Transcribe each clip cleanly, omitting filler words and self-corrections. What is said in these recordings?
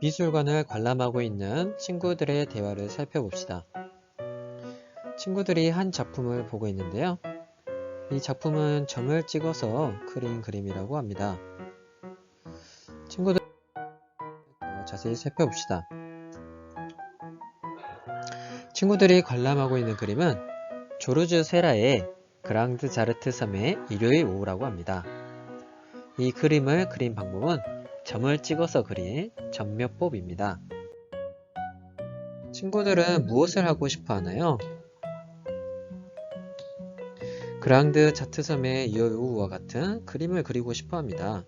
미술관을 관람하고 있는 친구들의 대화를 살펴봅시다. 친구들이 한 작품을 보고 있는데요. 이 작품은 점을 찍어서 그린 그림이라고 합니다. 친구들 자세히 살펴봅시다. 친구들이 관람하고 있는 그림은 조르주 세라의 그랑드 자르트 섬의 일요일 오후라고 합니다. 이 그림을 그린 방법은 점을 찍어서 그린 점묘법입니다. 친구들은 무엇을 하고 싶어 하나요? 그랑드 자트섬의 이오우와 같은 그림을 그리고 싶어 합니다.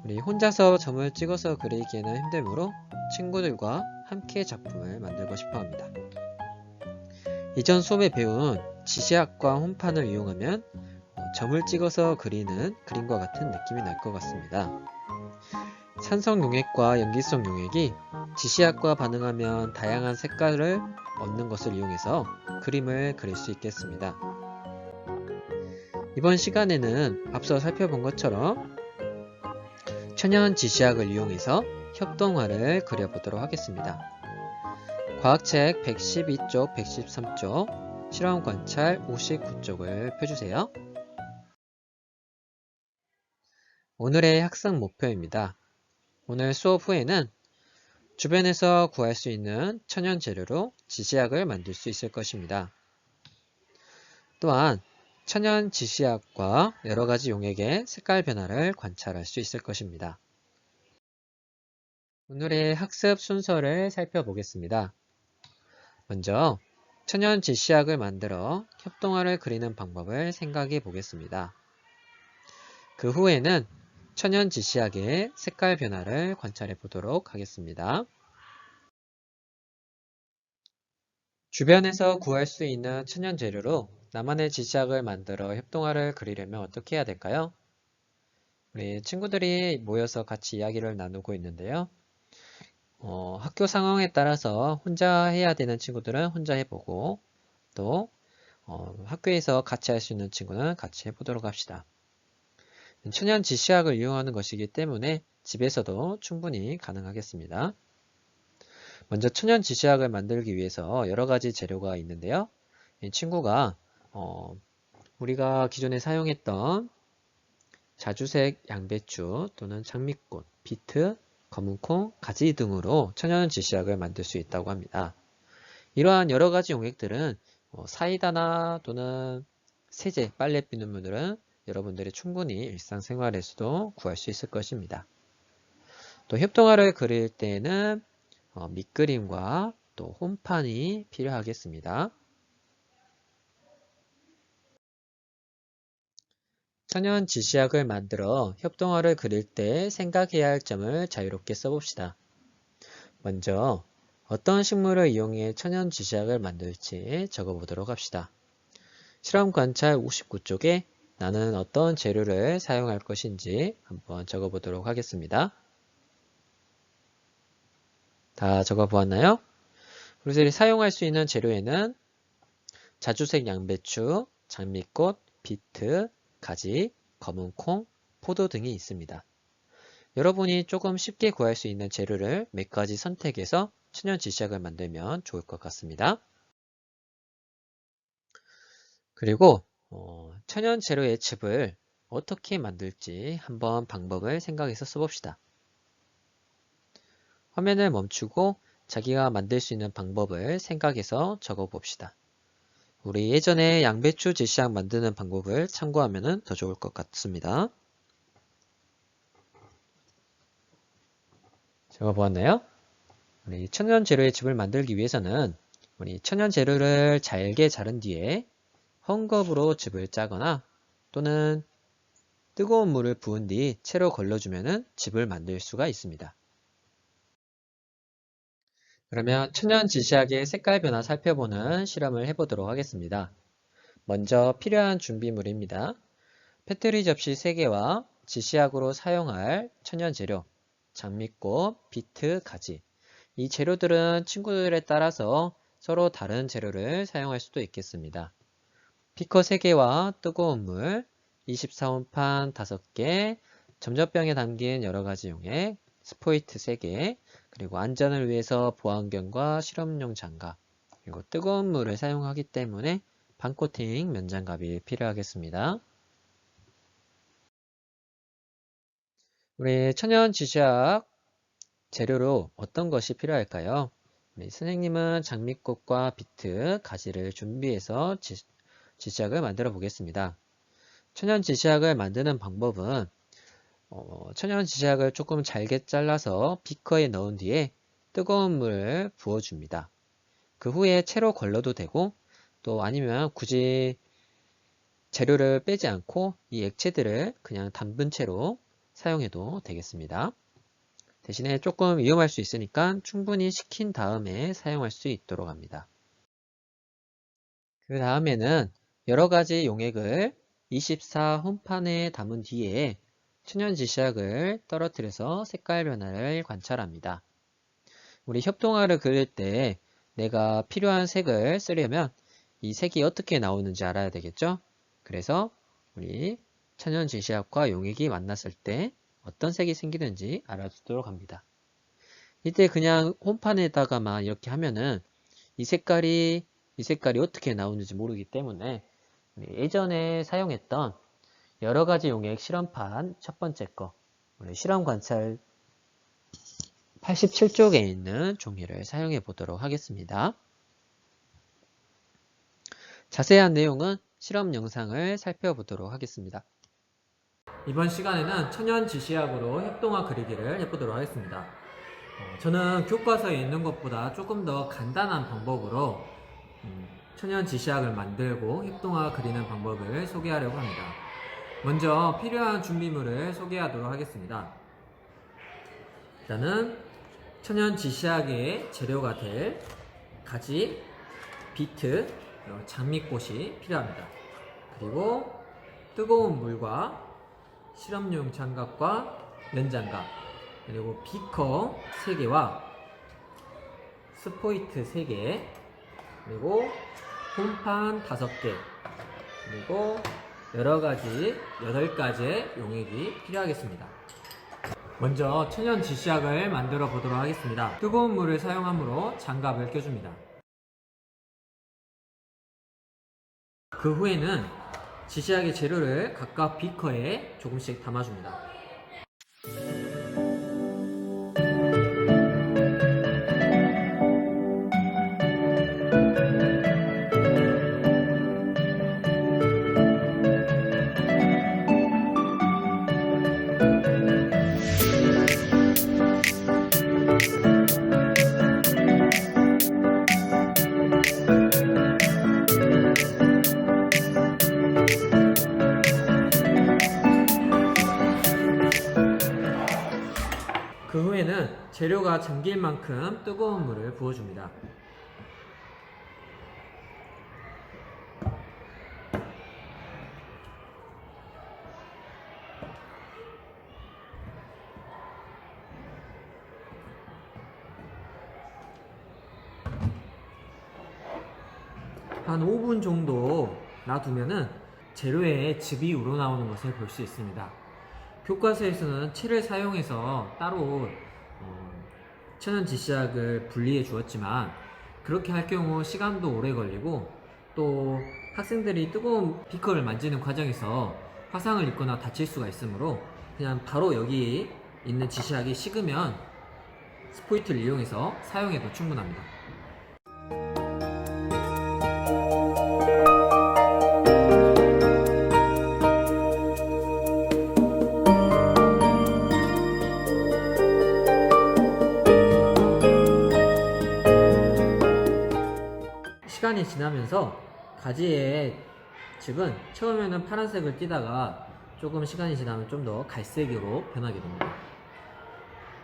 우리 혼자서 점을 찍어서 그리기에는 힘들므로 친구들과 함께 작품을 만들고 싶어 합니다. 이전 수업에 배운 지시학과 혼판을 이용하면 점을 찍어서 그리는 그림과 같은 느낌이 날 것 같습니다. 산성 용액과 염기성 용액이 지시학과 반응하면 다양한 색깔을 얻는 것을 이용해서 그림을 그릴 수 있겠습니다. 이번 시간에는 앞서 살펴본 것처럼 천연 지시학을 이용해서 협동화를 그려보도록 하겠습니다. 과학책 112쪽, 113쪽, 실험 관찰 59쪽을 펴주세요. 오늘의 학습 목표입니다. 오늘 수업 후에는 주변에서 구할 수 있는 천연 재료로 지시약을 만들 수 있을 것입니다. 또한 천연 지시약과 여러가지 용액의 색깔 변화를 관찰할 수 있을 것입니다. 오늘의 학습 순서를 살펴보겠습니다. 먼저 천연 지시약을 만들어 협동화를 그리는 방법을 생각해 보겠습니다. 그 후에는 천연 지시약의 색깔 변화를 관찰해 보도록 하겠습니다. 주변에서 구할 수 있는 천연 재료로 나만의 지시약을 만들어 협동화를 그리려면 어떻게 해야 될까요? 우리 친구들이 모여서 같이 이야기를 나누고 있는데요. 학교 상황에 따라서 혼자 해야 되는 친구들은 혼자 해보고 또 학교에서 같이 할 수 있는 친구는 같이 해보도록 합시다. 천연 지시약을 이용하는 것이기 때문에 집에서도 충분히 가능하겠습니다. 먼저 천연 지시약을 만들기 위해서 여러가지 재료가 있는데요. 이 친구가 우리가 기존에 사용했던 자주색 양배추 또는 장미꽃, 비트, 검은콩, 가지 등으로 천연 지시약을 만들 수 있다고 합니다. 이러한 여러가지 용액들은 사이다나 또는 세제, 빨래 비눗물은 여러분들이 충분히 일상생활에서도 구할 수 있을 것입니다. 또 협동화를 그릴 때에는 밑그림과 또 홈판이 필요하겠습니다. 천연 지시약을 만들어 협동화를 그릴 때 생각해야 할 점을 자유롭게 써봅시다. 먼저 어떤 식물을 이용해 천연 지시약을 만들지 적어보도록 합시다. 실험 관찰 59쪽에 나는 어떤 재료를 사용할 것인지 한번 적어보도록 하겠습니다. 다 적어보았나요? 우리들이 사용할 수 있는 재료에는 자주색 양배추, 장미꽃, 비트, 가지, 검은콩, 포도 등이 있습니다. 여러분이 조금 쉽게 구할 수 있는 재료를 몇 가지 선택해서 천연 지시약을 만들면 좋을 것 같습니다. 그리고 천연 재료의 즙을 어떻게 만들지 한번 방법을 생각해서 써봅시다. 화면을 멈추고 자기가 만들 수 있는 방법을 생각해서 적어봅시다. 우리 예전에 양배추 지시약 만드는 방법을 참고하면 더 좋을 것 같습니다. 적어보았나요? 우리 천연 재료의 즙을 만들기 위해서는 우리 천연 재료를 잘게 자른 뒤에 헝겊으로 즙을 짜거나 또는 뜨거운 물을 부은 뒤 채로 걸러주면 즙을 만들 수가 있습니다. 그러면 천연 지시약의 색깔 변화 살펴보는 실험을 해보도록 하겠습니다. 먼저 필요한 준비물입니다. 패트리 접시 3개와 지시약으로 사용할 천연 재료, 장미꽃, 비트, 가지. 이 재료들은 친구들에 따라서 서로 다른 재료를 사용할 수도 있겠습니다. 피커 3개와 뜨거운 물, 24온판 5개, 점저병에 담긴 여러가지 용액, 스포이트 3개, 그리고 안전을 위해서 보안경과 실험용 장갑, 그리고 뜨거운 물을 사용하기 때문에 반코팅 면장갑이 필요하겠습니다. 우리 천연 지시학 재료로 어떤 것이 필요할까요? 우리 선생님은 장미꽃과 비트, 가지를 준비해서 지시학을 만들어 보겠습니다. 천연 지시학을 만드는 방법은 천연 지시학을 조금 잘게 잘라서 비커에 넣은 뒤에 뜨거운 물을 부어줍니다. 그 후에 채로 걸러도 되고 또 아니면 굳이 재료를 빼지 않고 이 액체들을 그냥 담근 채로 사용해도 되겠습니다. 대신에 조금 위험할 수 있으니까 충분히 식힌 다음에 사용할 수 있도록 합니다. 그 다음에는 여러 가지 용액을 24 홈판에 담은 뒤에 천연 지시약을 떨어뜨려서 색깔 변화를 관찰합니다. 우리 협동화를 그릴 때 내가 필요한 색을 쓰려면 이 색이 어떻게 나오는지 알아야 되겠죠? 그래서 우리 천연 지시약과 용액이 만났을 때 어떤 색이 생기는지 알아두도록 합니다. 이때 그냥 홈판에다가만 이렇게 하면은 이 색깔이 어떻게 나오는지 모르기 때문에 예전에 사용했던 여러 가지 용액 실험판 첫 번째 거 우리 실험 관찰 87쪽에 있는 종이를 사용해 보도록 하겠습니다. 자세한 내용은 실험 영상을 살펴보도록 하겠습니다. 이번 시간에는 천연 지시약으로 협동화 그리기를 해보도록 하겠습니다. 저는 교과서에 있는 것보다 조금 더 간단한 방법으로 천연 지시약을 만들고 협동화 그리는 방법을 소개하려고 합니다. 먼저 필요한 준비물을 소개하도록 하겠습니다. 일단은 천연 지시약의 재료가 될 가지, 비트, 장미꽃이 필요합니다. 그리고 뜨거운 물과 실험용 장갑과 면장갑, 그리고 비커 3개와 스포이트 3개, 그리고 홈판 5개, 그리고 여러가지 8가지의 용액이 필요하겠습니다. 먼저 천연 지시약을 만들어 보도록 하겠습니다. 뜨거운 물을 사용하므로 장갑을 껴줍니다. 그 후에는 지시약의 재료를 각각 비커에 조금씩 담아줍니다. 그 후에는 재료가 잠길 만큼 뜨거운 물을 부어줍니다. 한 5분 정도 놔두면은 재료에 즙이 우러나오는 것을 볼 수 있습니다. 교과서에서는 채를 사용해서 따로 천연 지시약을 분리해 주었지만 그렇게 할 경우 시간도 오래 걸리고 또 학생들이 뜨거운 비커를 만지는 과정에서 화상을 입거나 다칠 수가 있으므로 그냥 바로 여기 있는 지시약이 식으면 스포이트를 이용해서 사용해도 충분합니다. 시간이 지나면서 가지의 즙은 처음에는 파란색을 띠다가 조금 시간이 지나면 좀 더 갈색으로 변하게 됩니다.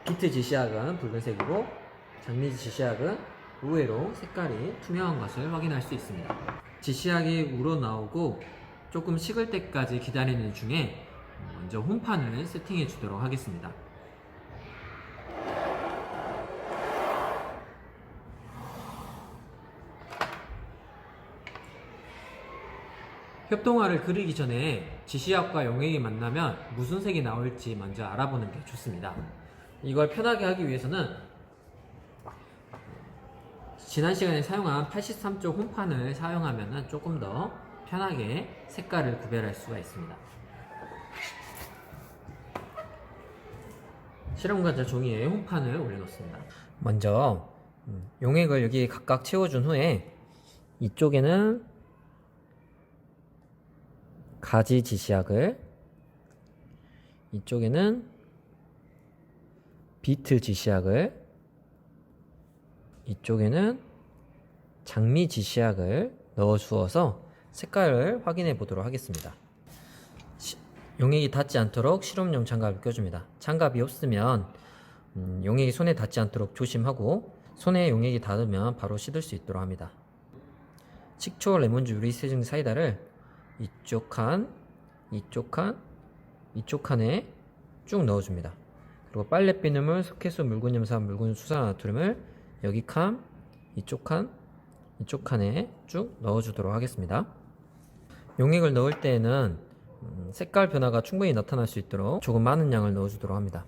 비트 지시약은 붉은색이고 장미 지시약은 의외로 색깔이 투명한 것을 확인할 수 있습니다. 지시약이 우러나오고 조금 식을 때까지 기다리는 중에 먼저 홈판을 세팅해 주도록 하겠습니다. 협동화를 그리기 전에 지시약과 용액이 만나면 무슨 색이 나올지 먼저 알아보는 게 좋습니다. 이걸 편하게 하기 위해서는 지난 시간에 사용한 83쪽 홈판을 사용하면 조금 더 편하게 색깔을 구별할 수가 있습니다. 실험관자 종이에 홈판을 올려놓습니다. 먼저 용액을 여기 각각 채워준 후에 이쪽에는 가지 지시약을, 이쪽에는 비트 지시약을, 이쪽에는 장미 지시약을 넣어 주어서 색깔을 확인해 보도록 하겠습니다. 용액이 닿지 않도록 실험용 장갑을 껴줍니다. 장갑이 없으면 용액이 손에 닿지 않도록 조심하고, 손에 용액이 닿으면 바로 씻을 수 있도록 합니다. 식초, 레몬즙, 유리 세정 사이다를 이쪽 칸, 이쪽 칸, 이쪽 칸에 쭉 넣어줍니다. 그리고 빨래 비누물, 석회수, 묽은 염산, 묽은 수산 나트륨을 여기 칸, 이쪽 칸, 이쪽 칸에 쭉 넣어주도록 하겠습니다. 용액을 넣을 때에는 색깔 변화가 충분히 나타날 수 있도록 조금 많은 양을 넣어주도록 합니다.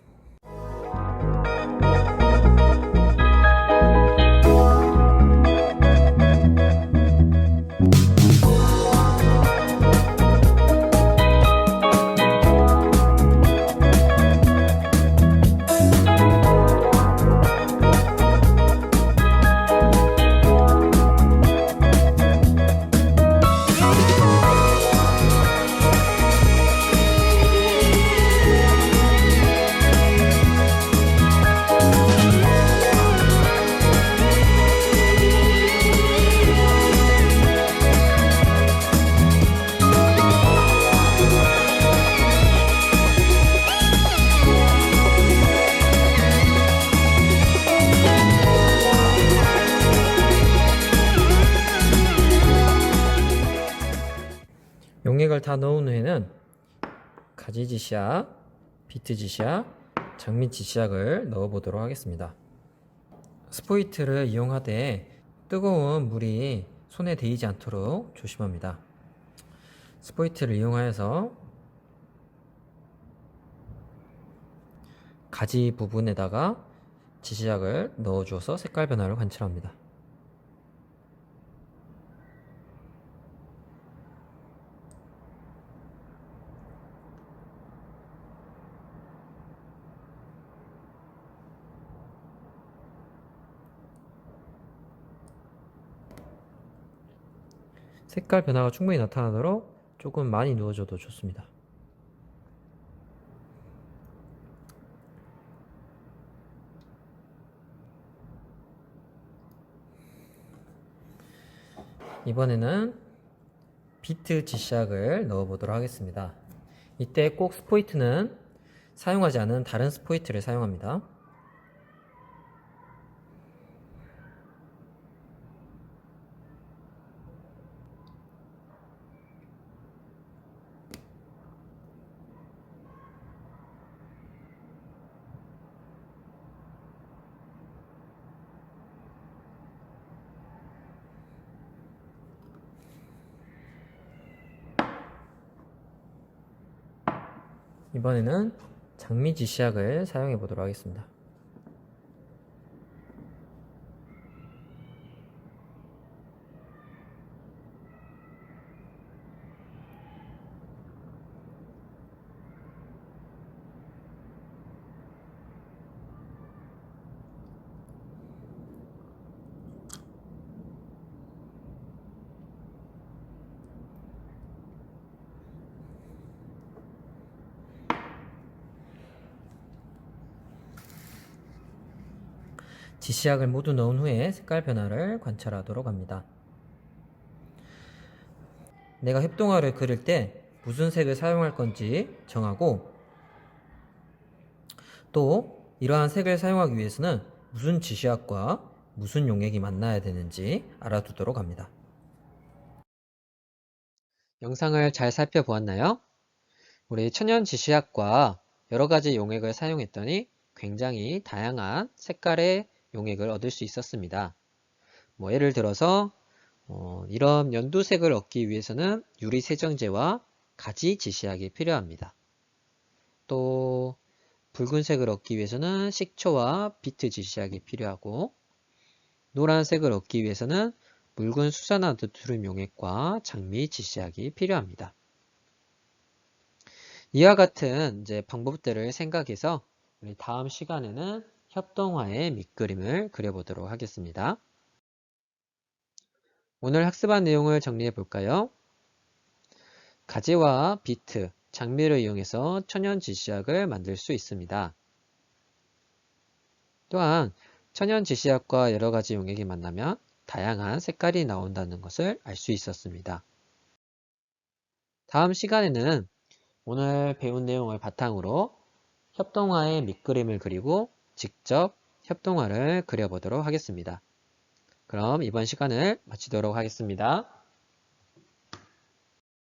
용액을 다 넣은 후에는 가지 지시약, 비트 지시약, 장미 지시약을 넣어 보도록 하겠습니다. 스포이트를 이용하되 뜨거운 물이 손에 데이지 않도록 조심합니다. 스포이트를 이용하여서 가지 부분에다가 지시약을 넣어 주어서 색깔 변화를 관찰합니다. 색깔 변화가 충분히 나타나도록 조금 많이 누워줘도 좋습니다. 이번에는 비트 지시약을 넣어 보도록 하겠습니다. 이때 꼭 스포이트는 사용하지 않은 다른 스포이트를 사용합니다. 이번에는 장미 지시약을 사용해 보도록 하겠습니다. 지시약을 모두 넣은 후에 색깔 변화를 관찰하도록 합니다. 내가 협동화를 그릴 때 무슨 색을 사용할 건지 정하고, 또 이러한 색을 사용하기 위해서는 무슨 지시약과 무슨 용액이 만나야 되는지 알아두도록 합니다. 영상을 잘 살펴보았나요? 우리 천연 지시약과 여러 가지 용액을 사용했더니 굉장히 다양한 색깔의 용액을 얻을 수 있었습니다. 예를 들어서 이런 연두색을 얻기 위해서는 유리 세정제와 가지 지시약이 필요합니다. 또 붉은색을 얻기 위해서는 식초와 비트 지시약이 필요하고, 노란색을 얻기 위해서는 묽은 수산화나트륨 용액과 장미 지시약이 필요합니다. 이와 같은 이제 방법들을 생각해서 우리 다음 시간에는 협동화의 밑그림을 그려보도록 하겠습니다. 오늘 학습한 내용을 정리해 볼까요? 가지와 비트, 장미를 이용해서 천연 지시약을 만들 수 있습니다. 또한 천연 지시약과 여러 가지 용액이 만나면 다양한 색깔이 나온다는 것을 알 수 있었습니다. 다음 시간에는 오늘 배운 내용을 바탕으로 협동화의 밑그림을 그리고 직접 협동화를 그려보도록 하겠습니다. 그럼 이번 시간을 마치도록 하겠습니다.